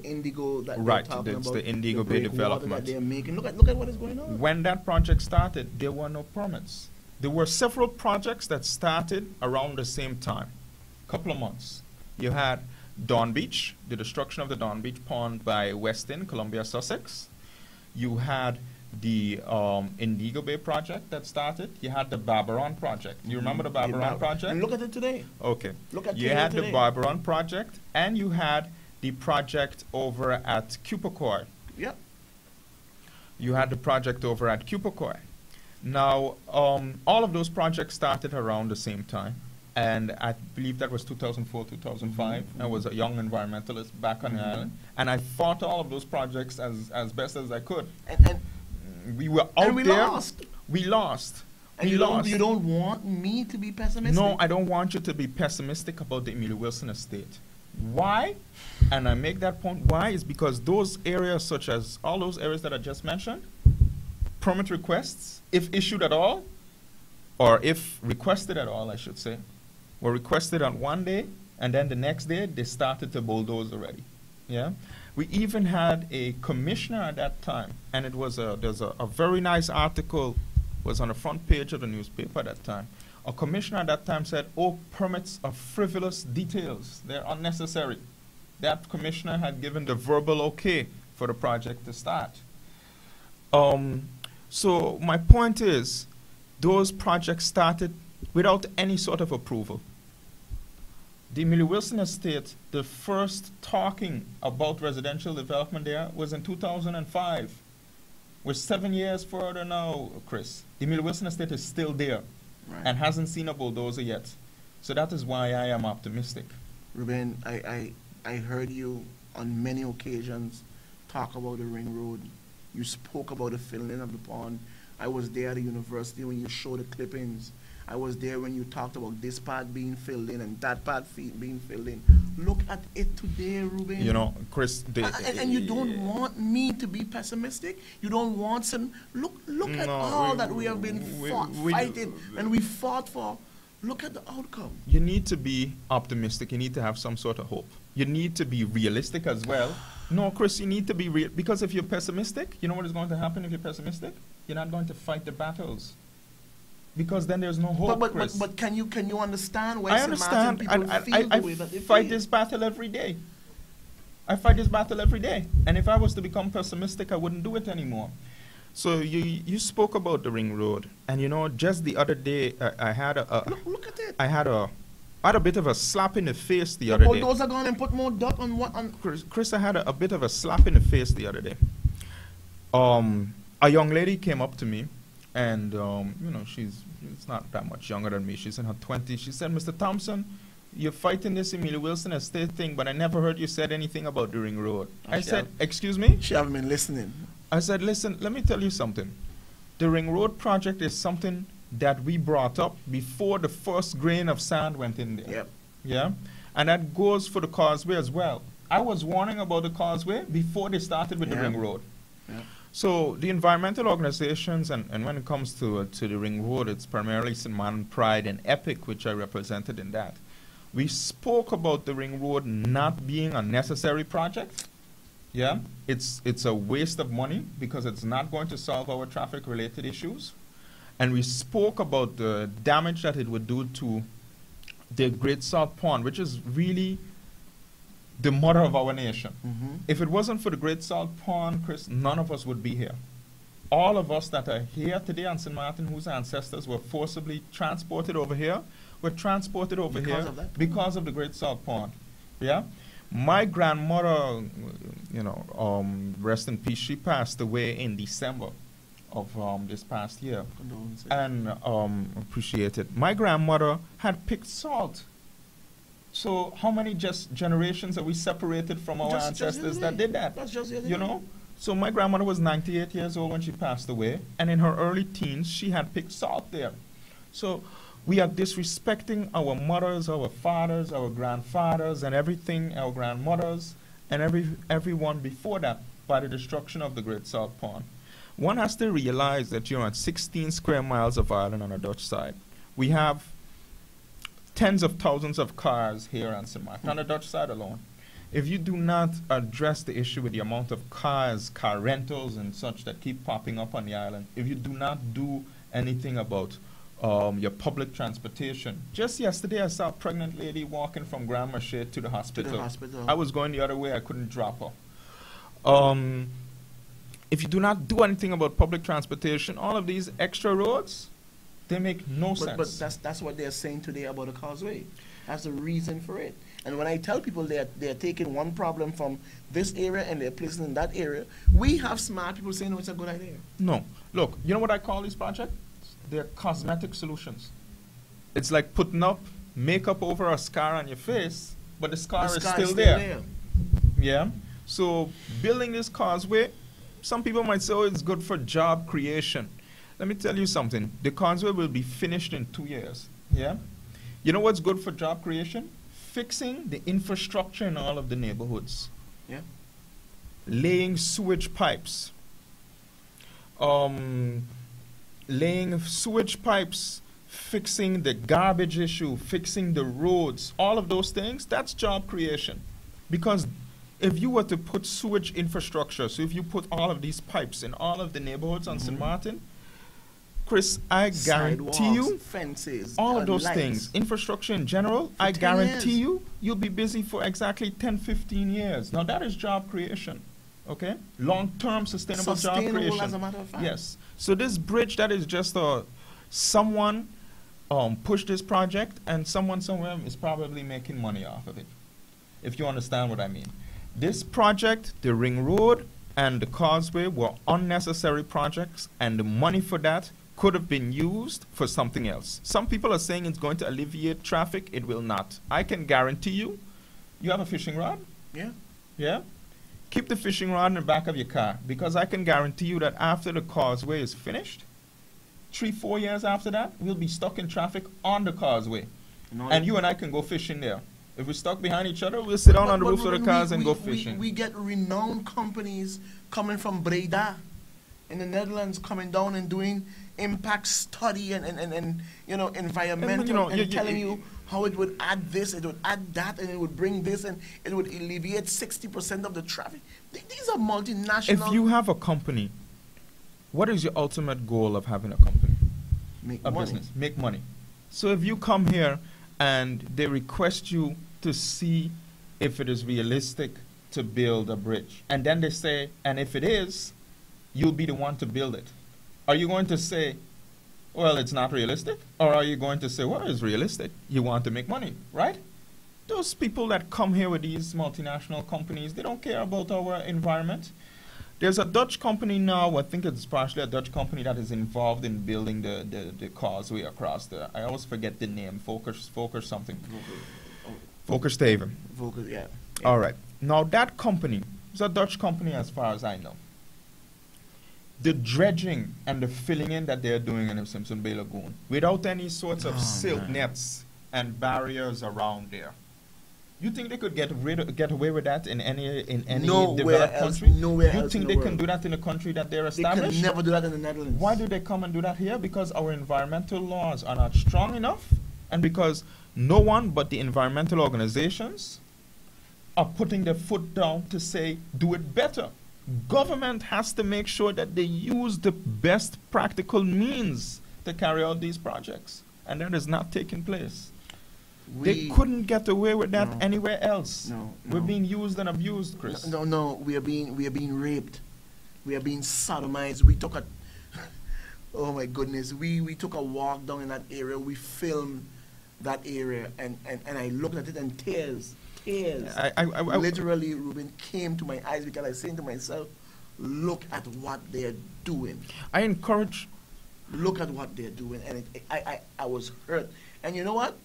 Indigo that right, they're talking it's about, the Indigo Bay development that they're making. Look at what is going on. When that project started, there were no permits. There were several projects that started around the same time, couple of months. You had Dawn Beach, the destruction of the Dawn Beach Pond by Westin, Columbia, Sussex. You had the Indigo Bay project that started. You had the Barbaron project. You remember the Barbaron project? And look at it today. Okay. Look at you had the Barbaron project, and you had the project over at Cupicoy. Yep. You had the project over at Cupicoy. Now, all of those projects started around the same time. And I believe that was 2004, 2005. I was a young environmentalist back on the island. And I fought all of those projects as best as I could. And we were out we there. Lost. We lost. And you don't want me to be pessimistic? No, I don't want you to be pessimistic about the Emilio Wilson Estate. Why? And I make that point. Why? Is because those areas, such as all those areas that I just mentioned, permit requests, if issued at all, or if requested at all, I should say, were requested on one day, and then the next day they started to bulldoze already. Yeah, we even had a commissioner at that time, and it was there's a very nice article, was on the front page of the newspaper at that time. A commissioner at that time said, "Oh, permits are frivolous details; they're unnecessary." That commissioner had given the verbal okay for the project to start. So my point is, those projects started without any sort of approval. The Emilio Wilson Estate, the first talking about residential development there was in 2005. We're 7 years further now, Chris. The Emilio Wilson Estate is still there and hasn't seen a bulldozer yet. So that is why I am optimistic. Ruben, I heard you on many occasions talk about the ring road. You spoke about the filling in of the pond. I was there at the university when you showed the clippings. I was there when you talked about this part being filled in and that part being filled in. Look at it today, Ruben. You know, Chris. And you don't want me to be pessimistic. You don't want some. Look at all that we have been fighting and we fought for. Look at the outcome. You need to be optimistic. You need to have some sort of hope. You need to be realistic as well. No, Chris, you need to be real, because if you're pessimistic, you know what is going to happen if you're pessimistic? You're not going to fight the battles. Because then there's no hope, Chris. But can you understand why I understand. I fight this battle every day. I fight this battle every day. And if I was to become pessimistic, I wouldn't do it anymore. So you spoke about the ring road, and you know, just the other day I had look at it. I had a bit of a slap in the face the other day. Those are going to put more dirt on what? Chris, I had a bit of a slap in the face the other day. A young lady came up to me, and you know, she's not that much younger than me. She's in her 20s. She said, "Mr. Thompson, you're fighting this Emilio Wilson Estate thing, but I never heard you said anything about the ring road." I said, "Excuse me?" She haven't been listening. I said, "Listen, let me tell you something. The ring road project is something that we brought up before the first grain of sand went in there." Yep. Yeah? And that goes for the causeway as well. I was warning about the causeway before they started with the ring road. Yeah. So the environmental organizations, and when it comes to the ring road, it's primarily St. Martin Pride and EPIC, which I represented in that. We spoke about the ring road not being a necessary project. Yeah, it's a waste of money because it's not going to solve our traffic-related issues. And we spoke about the damage that it would do to the Great Salt Pond, which is really the mother of our nation. Mm-hmm. If it wasn't for the Great Salt Pond, Chris, none of us would be here. All of us that are here today on St. Martin, whose ancestors were forcibly transported over here, were transported over Because here of that? because of the Great Salt Pond. Yeah? My grandmother, rest in peace, she passed away in December of this past year. Condolences. And appreciate it. My grandmother had picked salt. So how many generations are we separated from our ancestors that did that? That's just the other You day. know? So my grandmother was 98 years old when she passed away, and in her early teens, she had picked salt there. So we are disrespecting our mothers, our fathers, our grandfathers, and everything, our grandmothers, and everyone before that by the destruction of the Great Salt Pond. One has to realize that you're on 16 square miles of island on the Dutch side. We have tens of thousands of cars here on St. Martin, on the Dutch side alone. If you do not address the issue with the amount of cars, car rentals and such that keep popping up on the island, if you do not do anything about your public transportation. Just yesterday I saw a pregnant lady walking from Grand Marché to the hospital. I was going the other way, I couldn't drop her. If you do not do anything about public transportation, all of these extra roads, they make no sense. But that's what they're saying today about the causeway. That's the reason for it. And when I tell people they're taking one problem from this area and they're placing it in that area, we have smart people saying, no, it's a good idea. No. Look, you know what I call these projects? They're cosmetic solutions. It's like putting up makeup over a scar on your face, but the scar is still there. Yeah? So building this causeway, some people might say, oh, it's good for job creation. Let me tell you something. The causeway will be finished in 2 years. Yeah? You know what's good for job creation? Fixing the infrastructure in all of the neighborhoods. Yeah. Laying sewage pipes. Laying sewage pipes, fixing the garbage issue, fixing the roads, all of those things, that's job creation. Because if you were to put sewage infrastructure, so if you put all of these pipes in all of the neighborhoods on St. Martin, Chris, I guarantee you, fences, all of those lights. Things, infrastructure in general, I guarantee you, you'll be busy for exactly 10, 15 years. Now that is job creation, okay? Long-term sustainable job creation. As a matter of fact. Yes. So this bridge, that is just someone pushed this project and someone somewhere is probably making money off of it, if you understand what I mean. This project, the ring road and the causeway were unnecessary projects, and the money for that could have been used for something else. Some people are saying it's going to alleviate traffic. It will not. I can guarantee you, you have a fishing rod? Yeah. Yeah? Keep the fishing rod in the back of your car, because I can guarantee you that after the causeway is finished, 3-4 years after that, we'll be stuck in traffic on the causeway. And you and I can go fishing there. If we're stuck behind each other, we'll sit down on the roofs of the cars and go fishing. We get renowned companies coming from Breda in the Netherlands coming down and doing impact study and environmental and telling you how it would add this, it would add that, and it would bring this, and it would alleviate 60% of the traffic. These are multinational. If you have a company, what is your ultimate goal of having a company? Make a money. business. Make money. So if you come here and they request you to see if it is realistic to build a bridge, and then they say, and if it is, you'll be the one to build it. Are you going to say, well, it's not realistic? Or are you going to say, well, it's realistic. You want to make money, right? Those people that come here with these multinational companies, they don't care about our environment. There's a Dutch company now, I think it's partially a Dutch company that is involved in building the causeway across the, I always forget the name, Volker something. Volkersteven. Volker, yeah. All right. Now that company is a Dutch company as far as I know. The dredging and the filling in that they're doing in the Simpson Bay Lagoon, without any sorts of silt nets and barriers around there, You think they could get away with that in any Nowhere developed else, country? nowhere You else think in they the can world. do that in a country that they're They established? can never do that in the Netherlands. Why do they come and do that here? Because our environmental laws are not strong enough, and because no one but the environmental organizations are putting their foot down to say, do it better. Government has to make sure that they use the best practical means to carry out these projects, and that is not taking place. They couldn't get away with that anywhere else. No, We're being used and abused, Chris. No, we are being raped. We are being sodomized. We took a oh my goodness. We took a walk down in that area. We filmed that area, and I looked at it, and tears. Literally, Ruben, came to my eyes because I said to myself, look at what they're doing. I encourage. Look at what they're doing, and I was hurt. And you know what?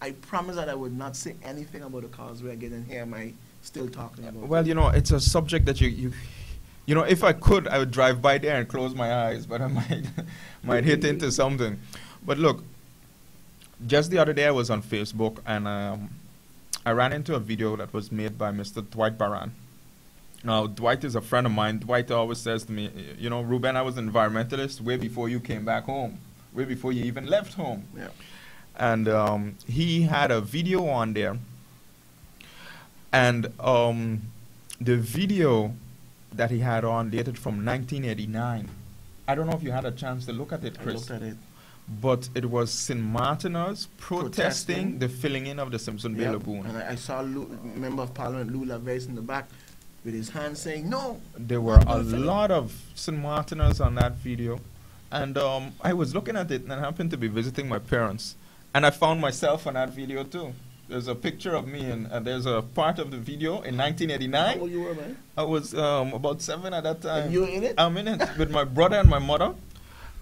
I promised that I would not say anything about the causeway again, and here am I still talking about it. Well, you know, it's a subject that you know, if I could, I would drive by there and close my eyes, but I might hit into something. But look, just the other day I was on Facebook, and I ran into a video that was made by Mr. Dwight Baran. Now, Dwight is a friend of mine. Dwight always says to me, you know, Ruben, I was an environmentalist way before you came back home, way before you even left home. Yeah. And he had a video on there. And the video that he had on dated from 1989. I don't know if you had a chance to look at it, Chris. I looked at it. But it was St. Martiners protesting the filling in of the Simpson Bay Lagoon. And I saw Member of Parliament Lou LaVace in the back with his hand saying, no. There were a lot of St. Martiners on that video. And I was looking at it, and I happened to be visiting my parents. And I found myself on that video too. There's a picture of me, and there's a part of the video in 1989. How old you were, man? I was about 7 at that time. And you were in it? I'm in it with my brother and my mother.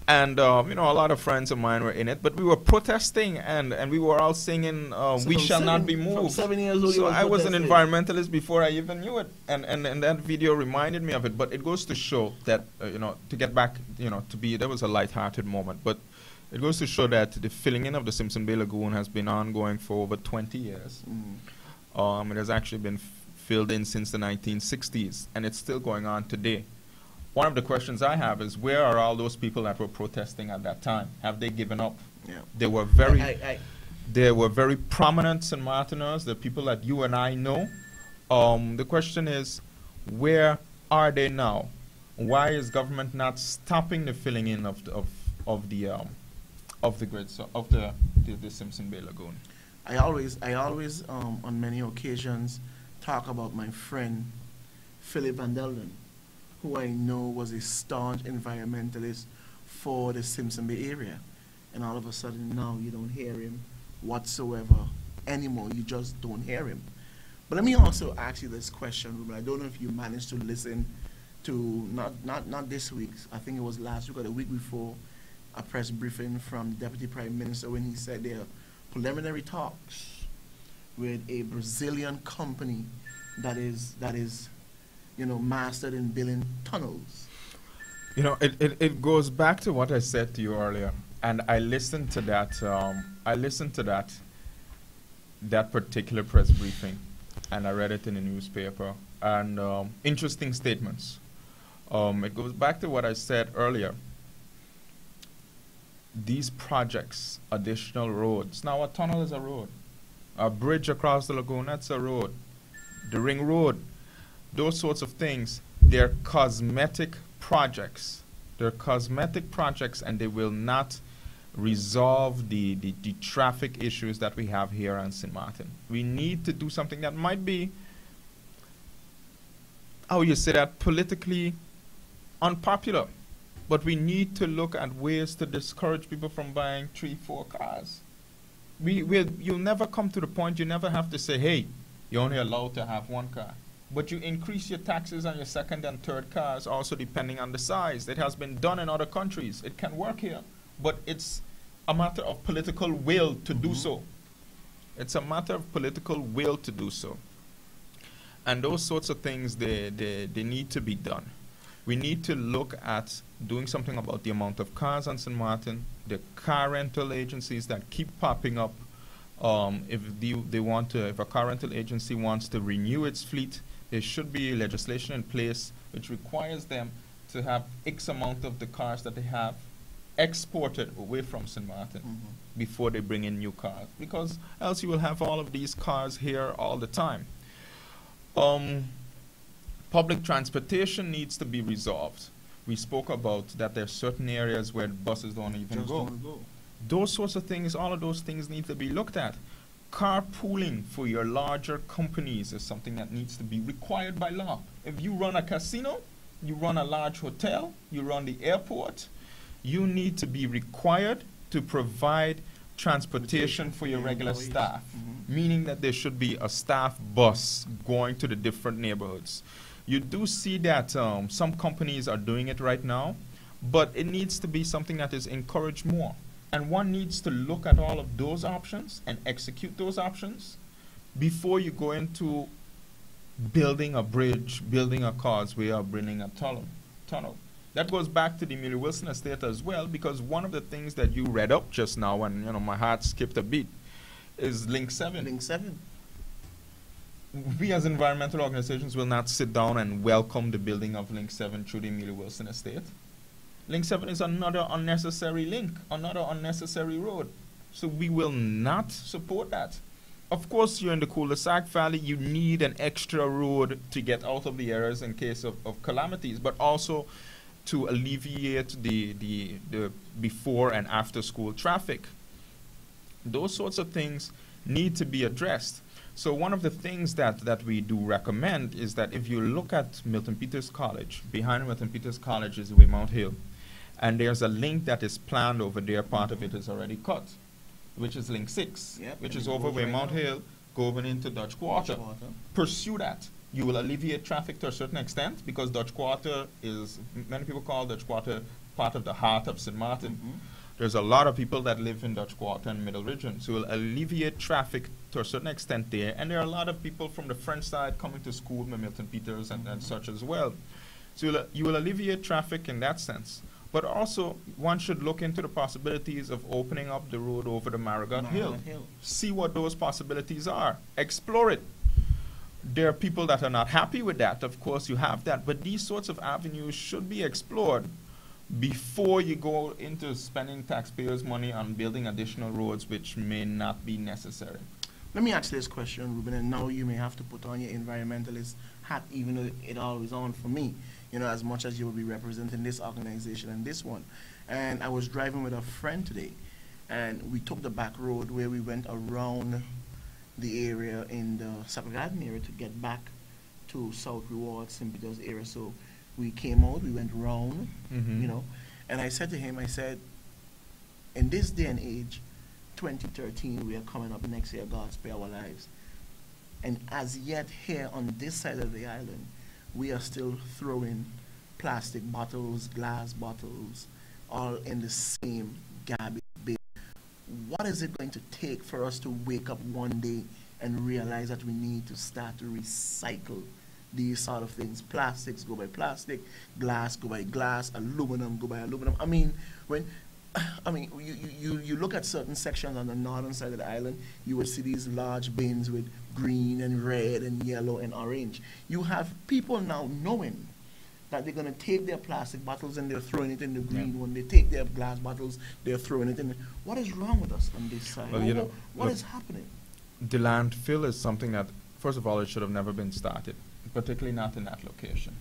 And, you know, a lot of friends of mine were in it. But we were protesting, and we were all singing, we shall not be moved. From 7 years old, So I was an protesting. environmentalist before I even knew it. And that video reminded me of it. But it goes to show that, you know, to get back, you know, there was a lighthearted moment. But it goes to show that the filling in of the Simpson Bay Lagoon has been ongoing for over 20 years. It has actually been filled in since the 1960s, and it's still going on today. One of the questions I have is, where are all those people that were protesting at that time? Have they given up? Yeah. They were very prominent St. Martiners, the people that you and I know. The question is, where are they now? Why is government not stopping the filling in of the grid, so of the Simpson Bay Lagoon? I always on many occasions talk about my friend Philip Van Delden, who I know was a staunch environmentalist for the Simpson Bay area. And all of a sudden now you don't hear him whatsoever anymore. You just don't hear him. But let me also ask you this question, Ruben. I don't know if you managed to listen to, not this week, I think it was last week or the week before, a press briefing from the Deputy Prime Minister when he said there are preliminary talks with a Brazilian company that is you know, mastered in building tunnels. You know, it goes back to what I said to you earlier, and I listened to that. That particular press briefing, and I read it in the newspaper. And interesting statements. It goes back to what I said earlier. These projects, additional roads. Now, a tunnel is a road. A bridge across the lagoon, that's a road. The ring road. Those sorts of things, they're cosmetic projects. They're cosmetic projects, and they will not resolve the traffic issues that we have here on St. Martin. We need to do something that might be, how you say that, politically unpopular. But we need to look at ways to discourage people from buying 3-4 cars. You'll never come to the point, you never have to say, hey, you're only allowed to have 1 car. But you increase your taxes on your 2nd and 3rd cars, also depending on the size. It has been done in other countries. It can work here. But it's a matter of political will to do so. It's a matter of political will to do so. And those sorts of things, they need to be done. We need to look at doing something about the amount of cars on St. Martin, the car rental agencies that keep popping up. If a car rental agency wants to renew its fleet, there should be legislation in place which requires them to have X amount of the cars that they have exported away from St. Martin before they bring in new cars, because else you will have all of these cars here all the time. Public transportation needs to be resolved. We spoke about that there are certain areas where buses don't even go. Those sorts of things, all of those things need to be looked at. Carpooling for your larger companies is something that needs to be required by law. If you run a casino, you run a large hotel, you run the airport, you need to be required to provide transportation for your regular staff, meaning that there should be a staff bus going to the different neighborhoods. You do see that some companies are doing it right now, but it needs to be something that is encouraged more. And one needs to look at all of those options and execute those options before you go into building a bridge, building a causeway, or building a tunnel. That goes back to the Amelia Wilson estate as well, because one of the things that you read up just now, and my heart skipped a beat, is Link 7. Link 7. We as environmental organizations will not sit down and welcome the building of Link 7 through the Amelia Wilson estate. Link 7 is another unnecessary link, another unnecessary road. So we will not support that. Of course, you're in the cul-de-sac valley, you need an extra road to get out of the areas in case of calamities, but also to alleviate the before and after school traffic. Those sorts of things need to be addressed. So one of the things that we do recommend is that if you look at Milton Peters College, behind Milton Peters College is Weymount Hill, and there's a link that is planned over there, part of it is already cut, which is Link 6, which is over Weymount Hill, going into Dutch Quarter. Pursue that. You will alleviate traffic to a certain extent, because Dutch Quarter is, many people call Dutch Quarter part of the heart of St. Martin. There's a lot of people that live in Dutch Quarter and Middle Region, so it will alleviate traffic to a certain extent there. And there are a lot of people from the French side coming to school with Milton Peters and such as well. So you will alleviate traffic in that sense. But also, one should look into the possibilities of opening up the road over the Marigot Hill. See what those possibilities are. Explore it. There are people that are not happy with that. Of course, you have that. But these sorts of avenues should be explored before you go into spending taxpayers' money on building additional roads which may not be necessary. Let me ask this question, Ruben, and now you may have to put on your environmentalist hat, even though it always on for me, as much as you will be representing this organization and this one. And I was driving with a friend today, and we took the back road where we went around the area in the Sacred Garden area to get back to South Reward, St. Peter's area. So we came out, we went round, and I said to him, I said, in this day and age, 2013, we are coming up next year, God spare our lives. And as yet here on this side of the island, we are still throwing plastic bottles, glass bottles, all in the same garbage bin. What is it going to take for us to wake up one day and realize that we need to start to recycle these sort of things? Plastics go by plastic, glass go by glass, aluminum go by aluminum. You look at certain sections on the northern side of the island, you will see these large bins with green and red and yellow and orange. You have people now knowing that they're going to take their plastic bottles and they're throwing it in the green one. They take their glass bottles, they're throwing it in. What is wrong with us on this side? Well, what is happening? The landfill is something that, first of all, it should have never been started, particularly not in that location.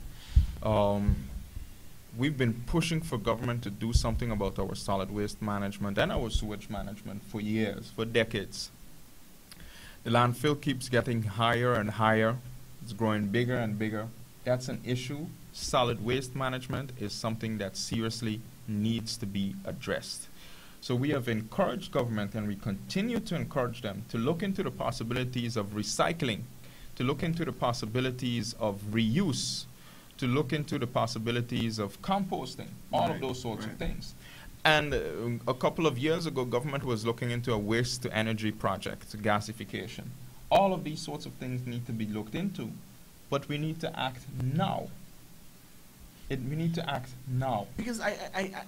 We've been pushing for government to do something about our solid waste management and our sewage management for years, for decades. The landfill keeps getting higher and higher. It's growing bigger and bigger. That's an issue. Solid waste management is something that seriously needs to be addressed. So we have encouraged government, and we continue to encourage them to look into the possibilities of recycling, to look into the possibilities of reuse, to look into the possibilities of composting, all of those sorts of things. And a couple of years ago, government was looking into a waste-to-energy project, gasification. All of these sorts of things need to be looked into, but we need to act now. We need to act now. Because again,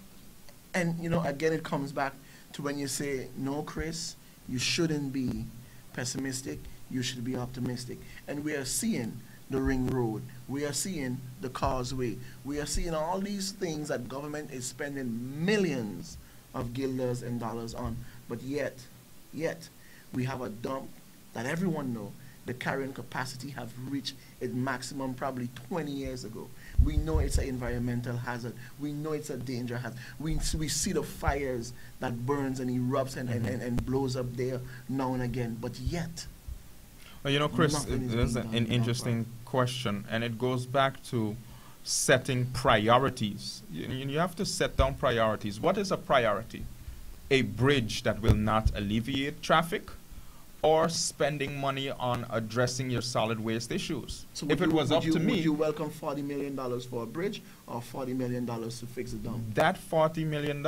it comes back to when you say, no, Chris, You shouldn't be pessimistic. You should be optimistic. And we are seeing the ring road. We are seeing the causeway. We are seeing all these things that government is spending millions of guilders and dollars on. But yet, we have a dump that everyone know the carrying capacity have reached its maximum probably 20 years ago. We know it's an environmental hazard. We know it's a danger hazard. We see the fires that burns and erupts and blows up there now and again. But yet, well, you know, Chris, there's an interesting question, and it goes back to setting priorities. You have to set down priorities. What is a priority? A bridge that will not alleviate traffic, or spending money on addressing your solid waste issues. So if it was up to me, would you welcome $40 million for a bridge or $40 million to fix the dump? That $40 million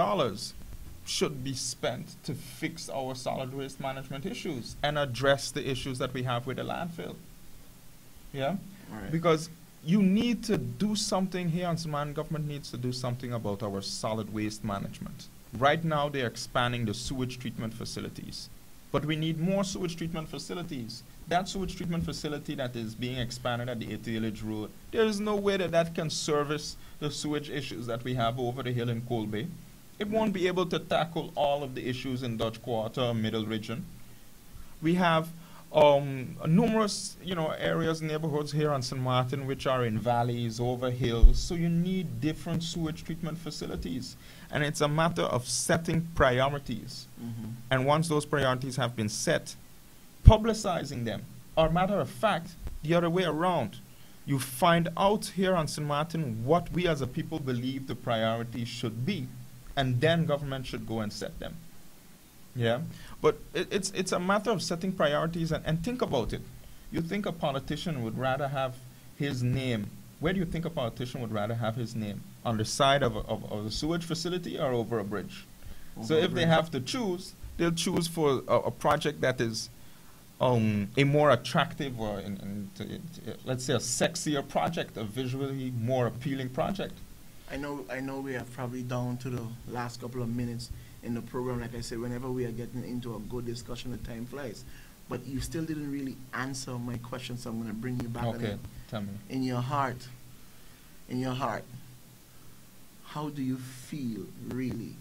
should be spent to fix our solid waste management issues and address the issues that we have with the landfill. Yeah? All right. Because you need to do something here, and Samoan government needs to do something about our solid waste management. Right now, they're expanding the sewage treatment facilities. But we need more sewage treatment facilities. That sewage treatment facility that is being expanded at the 8th Village Road, there is no way that that can service the sewage issues that we have over the hill in Coal Bay. It won't be able to tackle all of the issues in Dutch Quarter, Middle Region. We have numerous, areas, neighborhoods here on St. Martin which are in valleys, over hills. So you need different sewage treatment facilities. And it's a matter of setting priorities. Mm-hmm. And once those priorities have been set, publicizing them. Or matter of fact, the other way around. You find out here on St. Martin what we as a people believe the priorities should be. And then government should go and set them. Yeah? But it's a matter of setting priorities and think about it. You think a politician would rather have his name. Where do you think a politician would rather have his name? On the side of a sewage facility or over a bridge? So if they have to choose, they'll choose for a project that is a more attractive or, let's say, a sexier project, a visually more appealing project. I know we are probably down to the last couple of minutes in the program. Like I said, whenever we are getting into a good discussion, the time flies. But you still didn't really answer my question, so I'm going to bring you back. Okay, tell me. In your heart, how do you feel really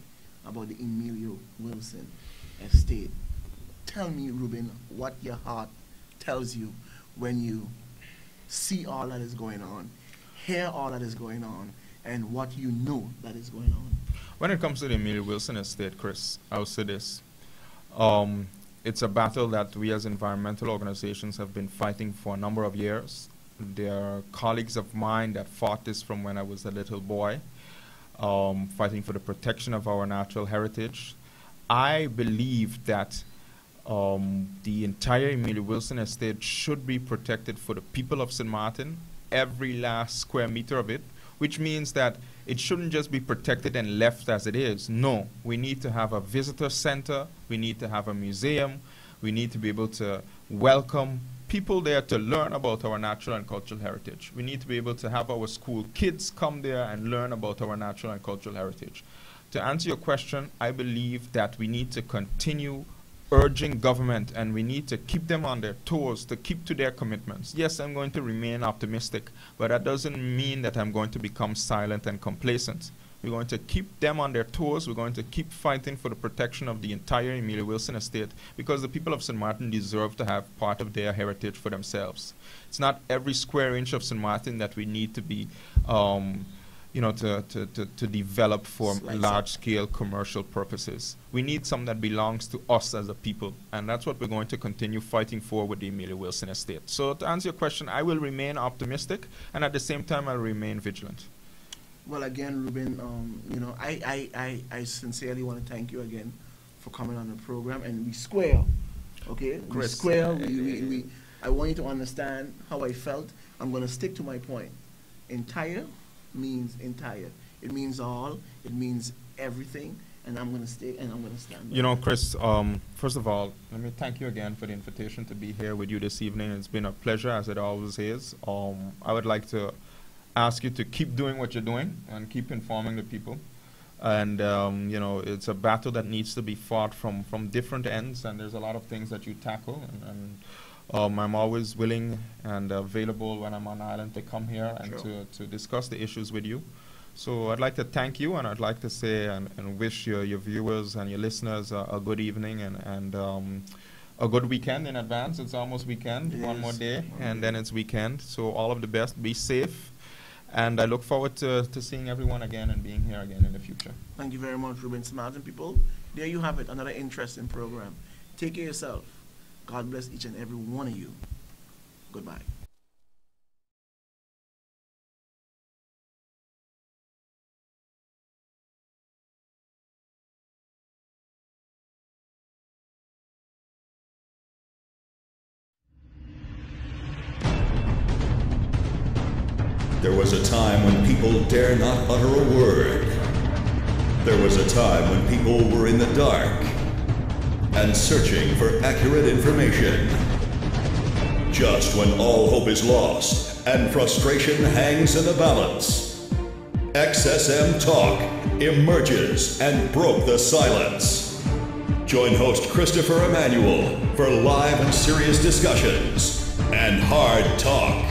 about the Emilio Wilson estate? Tell me, Rueben, what your heart tells you when you see all that is going on, hear all that is going on, and what you know that is going on. When it comes to the Emilio Wilson estate, Chris, I'll say this. It's a battle that we as environmental organizations have been fighting for a number of years. There are colleagues of mine that fought this from when I was a little boy, fighting for the protection of our natural heritage. I believe that the entire Emilio Wilson estate should be protected for the people of St. Martin, every last square meter of it, which means that it shouldn't just be protected and left as it is. No, we need to have a visitor center, we need to have a museum, we need to be able to welcome people there to learn about our natural and cultural heritage. We need to be able to have our school kids come there and learn about our natural and cultural heritage. To answer your question, I believe that we need to continue urging government, and we need to keep them on their toes, to keep to their commitments. Yes, I'm going to remain optimistic, but that doesn't mean that I'm going to become silent and complacent. We're going to keep them on their toes. We're going to keep fighting for the protection of the entire Emilio Wilson estate, because the people of St. Martin deserve to have part of their heritage for themselves. It's not every square inch of St. Martin that we need to be to develop for large-scale commercial purposes. We need some that belongs to us as a people, and that's what we're going to continue fighting for with the Emilio Wilson estate. So to answer your question, I will remain optimistic, and at the same time, I'll remain vigilant. Well, again, Rueben, I sincerely want to thank you again for coming on the program, and we square, okay? Chris, we square. I want you to understand how I felt. I'm going to stick to my point. Entire means entire. It means all. It means everything. And I'm going to stay and I'm going to stand. You know, Chris, first of all, let me thank you again for the invitation to be here with you this evening. It's been a pleasure, as it always is. I would like to ask you to keep doing what you're doing and keep informing the people. And you know, it's a battle that needs to be fought from different ends, and there's a lot of things that you tackle, and I'm always willing and available when I'm on island to come here and to discuss the issues with you. So I'd like to thank you, and I'd like to say and wish your viewers and your listeners a good evening and a good weekend in advance. It's almost weekend, one more day, and then it's weekend. So all of the best, be safe, and I look forward to seeing everyone again and being here again in the future. Thank you very much, Rueben. Imagine people, there you have it, another interesting program. Take care of yourself. God bless each and every one of you. Goodbye. There was a time when people dare not utter a word. There was a time when people were in the dark and searching for accurate information. Just when all hope is lost and frustration hangs in the balance, SXMTalk emerges and broke the silence. Join host Christopher Emmanuel for live and serious discussions and hard talk.